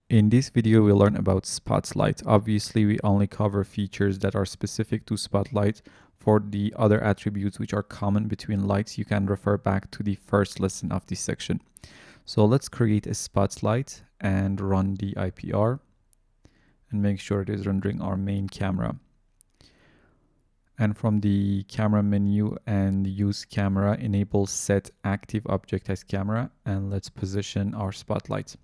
In this video, we'll learn about Spotlight. Obviously, we only cover features that are specific to Spotlight. For the other attributes which are common between lights, you can refer back to the first lesson of this section. So let's create a Spotlight and run the IPR and make sure it is rendering our main camera. And from the camera menu and use camera, enable set active object as camera, and let's position our Spotlight.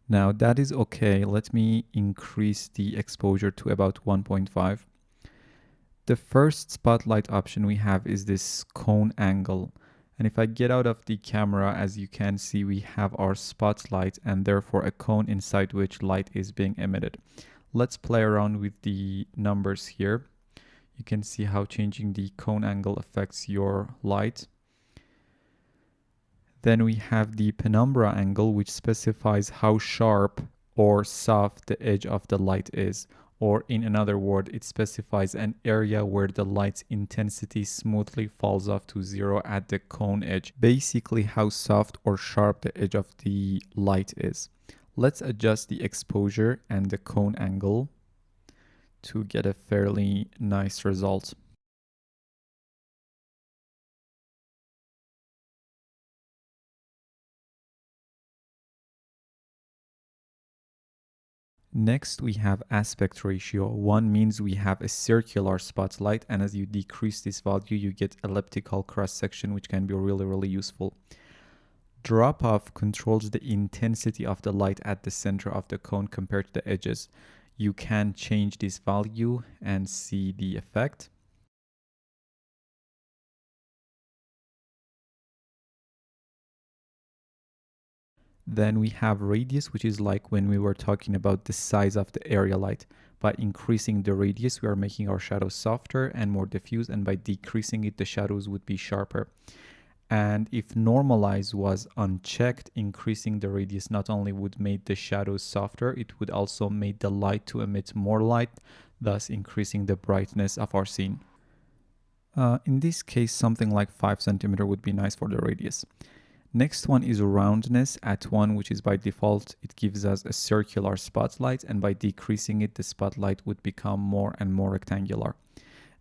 Now that is okay. Let me increase the exposure to about 1.5. The first spotlight option we have is this cone angle. And if I get out of the camera, as you can see, we have our spotlight and therefore a cone inside which light is being emitted. Let's play around with the numbers here. You can see how changing the cone angle affects your light. Then we have the penumbra angle, which specifies how sharp or soft the edge of the light is. Or in another word, it specifies an area where the light's intensity smoothly falls off to zero at the cone edge. Basically, how soft or sharp the edge of the light is. Let's adjust the exposure and the cone angle to get a fairly nice result. Next, we have aspect ratio. 1 means we have a circular spotlight, and as you decrease this value, you get elliptical cross-section, which can be really useful. Drop-off controls the intensity of the light at the center of the cone compared to the edges. You can change this value and see the effect. Then we have radius, which is like when we were talking about the size of the area light. By increasing the radius, we are making our shadows softer and more diffuse, and by decreasing it, the shadows would be sharper. And if normalize was unchecked, increasing the radius not only would make the shadows softer, it would also make the light to emit more light, thus increasing the brightness of our scene. In this case, something like 5 centimeter would be nice for the radius. Next one is roundness at 1, which is by default, it gives us a circular spotlight, and by decreasing it, the spotlight would become more and more rectangular.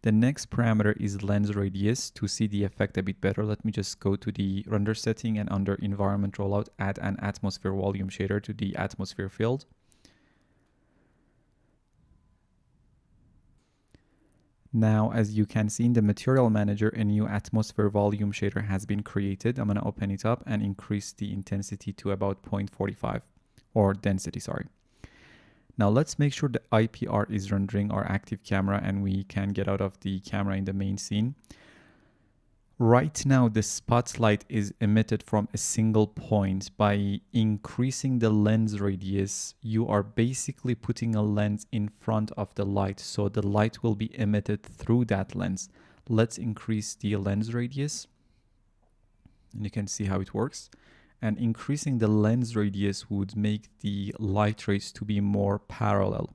The next parameter is lens radius. To see the effect a bit better, let me just go to the render setting and under environment rollout, add an atmosphere volume shader to the atmosphere field. Now, as you can see in the material manager, a new atmosphere volume shader has been created. I'm going to open it up and increase the intensity to about 0.45 or density, sorry. Now let's make sure the IPR is rendering our active camera and we can get out of the camera in the main scene. Right now, the spotlight is emitted from a single point. By increasing the lens radius, you are basically putting a lens in front of the light, so the light will be emitted through that lens. Let's increase the lens radius, and you can see how it works. And increasing the lens radius would make the light rays to be more parallel.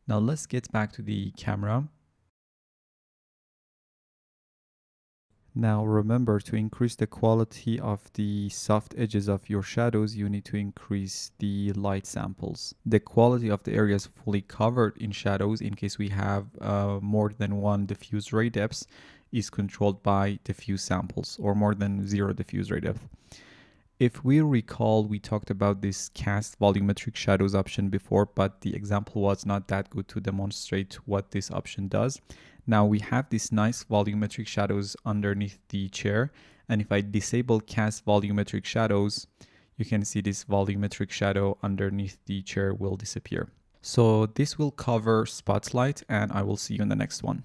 Now let's get back to the camera. Now remember, to increase the quality of the soft edges of your shadows, you need to increase the light samples. The quality of the areas fully covered in shadows, in case we have more than one diffuse ray depths, is controlled by diffuse samples, or more than 0 diffuse ray depth. If we recall, we talked about this cast volumetric shadows option before, but the example was not that good to demonstrate what this option does. Now we have this nice volumetric shadows underneath the chair, and if I disable cast volumetric shadows, you can see this volumetric shadow underneath the chair will disappear. So this will cover Spotlight, and I will see you in the next one.